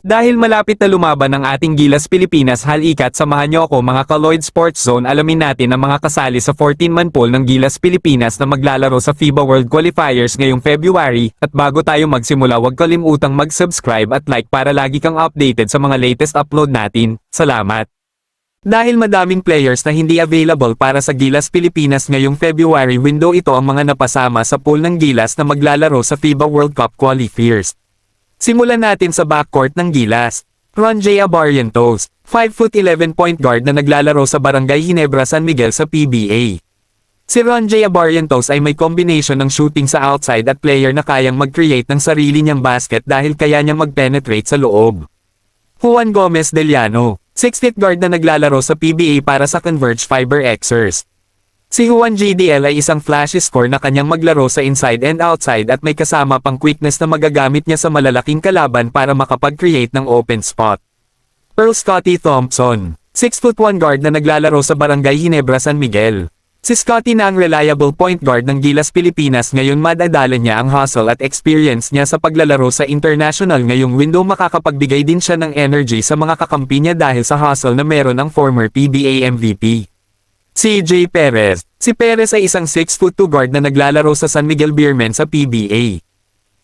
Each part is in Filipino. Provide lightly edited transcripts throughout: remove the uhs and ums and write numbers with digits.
Dahil malapit na lumaban ang ating Gilas Pilipinas, halikat samahan niyo ako mga ka-Lloyd Sports Zone, alamin natin ang mga kasali sa 14-man pool ng Gilas Pilipinas na maglalaro sa FIBA World Qualifiers ngayong February, at bago tayo magsimula huwag kalimutang mag-subscribe at like para lagi kang updated sa mga latest upload natin. Salamat! Dahil madaming players na hindi available para sa Gilas Pilipinas ngayong February window, ito ang mga napasama sa pool ng Gilas na maglalaro sa FIBA World Cup Qualifiers. Simulan natin sa backcourt ng Gilas. Ron J. Abarrientos, 5'11" point guard na naglalaro sa Barangay Ginebra, San Miguel sa PBA. Si Ron J. Abarrientos ay may combination ng shooting sa outside at player na kayang mag-create ng sarili niyang basket dahil kaya niyang mag-penetrate sa loob. Juan Gomez Deliano, 6' guard na naglalaro sa PBA para sa Converge Fiber Xers. Si Juan GDL ay isang flashy score na kanyang maglaro sa inside and outside at may kasama pang quickness na magagamit niya sa malalaking kalaban para makapag-create ng open spot. Earl Scotty Thompson, 6'1" guard na naglalaro sa Barangay Ginebra, San Miguel. Si Scotty na ang reliable point guard ng Gilas Pilipinas ngayon, madadala niya ang hustle at experience niya sa paglalaro sa international ngayong window, makakapagbigay din siya ng energy sa mga kakampi niya dahil sa hustle na meron ang former PBA MVP. CJ Perez. Si Perez ay isang 6'2" guard na naglalaro sa San Miguel Beermen sa PBA.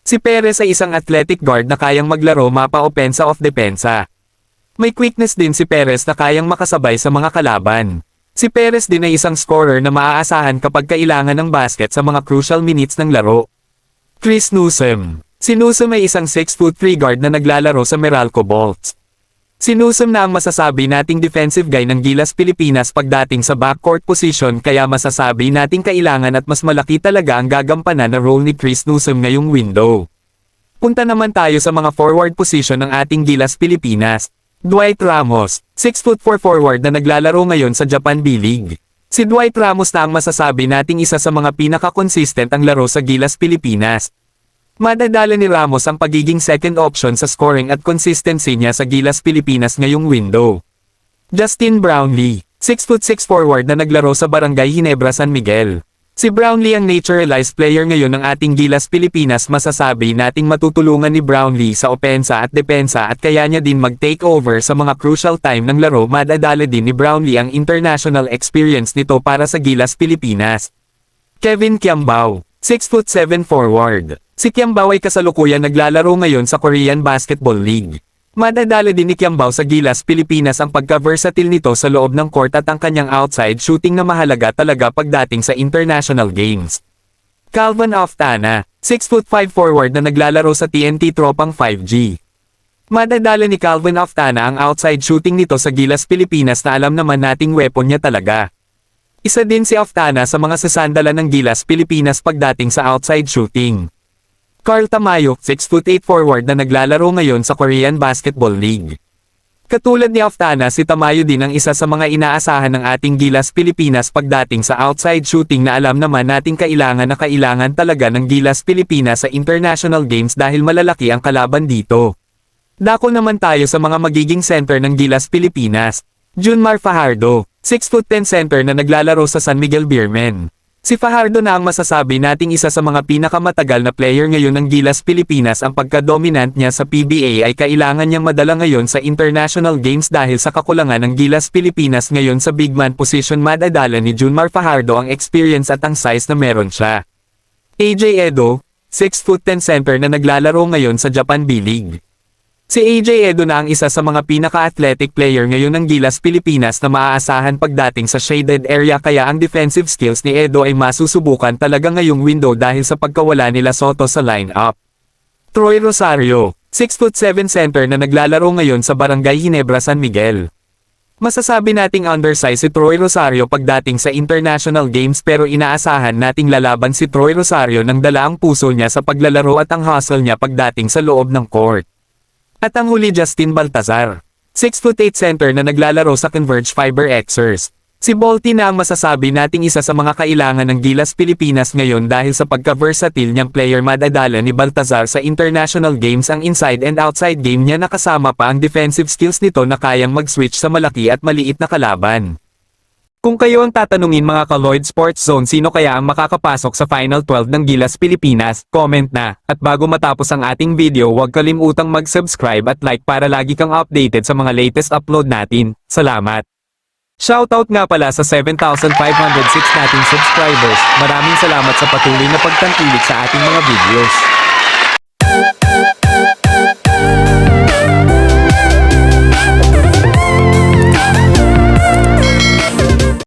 Si Perez ay isang athletic guard na kayang maglaro mapa opensa of depensa. May quickness din si Perez na kayang makasabay sa mga kalaban. Si Perez din ay isang scorer na maaasahan kapag kailangan ng basket sa mga crucial minutes ng laro. Chris Newsom. Si Newsom ay isang 6'3" guard na naglalaro sa Meralco Bolts. Si Newsom na ang masasabi nating defensive guy ng Gilas Pilipinas pagdating sa backcourt position, kaya masasabi nating kailangan at mas malaki talaga ang gagampanan na role ni Chris Newsom ngayong window. Punta naman tayo sa mga forward position ng ating Gilas Pilipinas. Dwight Ramos, 6'4" forward na naglalaro ngayon sa Japan B-League. Si Dwight Ramos na ang masasabi nating isa sa mga pinaka-consistent ang laro sa Gilas Pilipinas. Madadala ni Ramos ang pagiging second option sa scoring at consistency niya sa Gilas Pilipinas ngayong window. Justin Brownlee, 6'6" forward na naglaro sa Barangay Ginebra, San Miguel. Si Brownlee ang naturalized player ngayon ng ating Gilas Pilipinas, masasabi nating matutulungan ni Brownlee sa opensa at depensa at kaya niya din mag-take over sa mga crucial time ng laro. Madadala din ni Brownlee ang international experience nito para sa Gilas Pilipinas. Kevin Kiambao, 6'7" forward. Si Kiambao ay kasalukuyan naglalaro ngayon sa Korean Basketball League. Madadala din ni Kiambao sa Gilas Pilipinas ang pagka-versatile nito sa loob ng court at ang kanyang outside shooting na mahalaga talaga pagdating sa international games. Calvin Oftana, 6'5" forward na naglalaro sa TNT Tropang 5G. Madadala ni Calvin Oftana ang outside shooting nito sa Gilas Pilipinas na alam naman nating weapon niya talaga. Isa din si Oftana sa mga sasandalan ng Gilas Pilipinas pagdating sa outside shooting. Carl Tamayo, 6'8" forward na naglalaro ngayon sa Korean Basketball League. Katulad ni Oftana, si Tamayo din ang isa sa mga inaasahan ng ating Gilas Pilipinas pagdating sa outside shooting na alam naman nating kailangan talaga ng Gilas Pilipinas sa international games dahil malalaki ang kalaban dito. Dako naman tayo sa mga magiging center ng Gilas Pilipinas. Junmar Fajardo, 6'10" center na naglalaro sa San Miguel Beermen. Si Fajardo na ang masasabi nating isa sa mga pinakamatagal na player ngayon ng Gilas Pilipinas. Ang pagka-dominant niya sa PBA ay kailangan niyang madala ngayon sa international games dahil sa kakulangan ng Gilas Pilipinas ngayon sa big man position. Madadala ni Junmar Fajardo ang experience at ang size na meron siya. AJ Edo, 6'10" center na naglalaro ngayon sa Japan B-League. Si AJ Edo na ang isa sa mga pinaka-athletic player ngayon ng Gilas Pilipinas na maaasahan pagdating sa shaded area, kaya ang defensive skills ni Edo ay masusubukan talaga ngayong window dahil sa pagkawala nila Soto sa lineup. Troy Rosario, 6'7" center na naglalaro ngayon sa Barangay Ginebra, San Miguel. Masasabi nating undersized si Troy Rosario pagdating sa international games, pero inaasahan nating lalaban si Troy Rosario ng dala ang puso niya sa paglalaro at ang hustle niya pagdating sa loob ng court. At ang huli, Justin Baltazar, 6'8" center na naglalaro sa Converge Fiber Xers. Si Balti na ang masasabi nating isa sa mga kailangan ng Gilas Pilipinas ngayon dahil sa pagka-versatile niyang player. Madadala ni Baltazar sa international games ang inside and outside game niya, nakasama pa ang defensive skills nito na kayang mag-switch sa malaki at maliit na kalaban. Kung kayo ang tatanungin mga ka-Lloyd Sports Zone sino kaya ang makakapasok sa Final 12 ng Gilas Pilipinas, comment na. At bago matapos ang ating video huwag kalimutang mag-subscribe at like para lagi kang updated sa mga latest upload natin. Salamat! Shoutout nga pala sa 7,506 nating subscribers. Maraming salamat sa patuloy na pagtangkilik sa ating mga videos.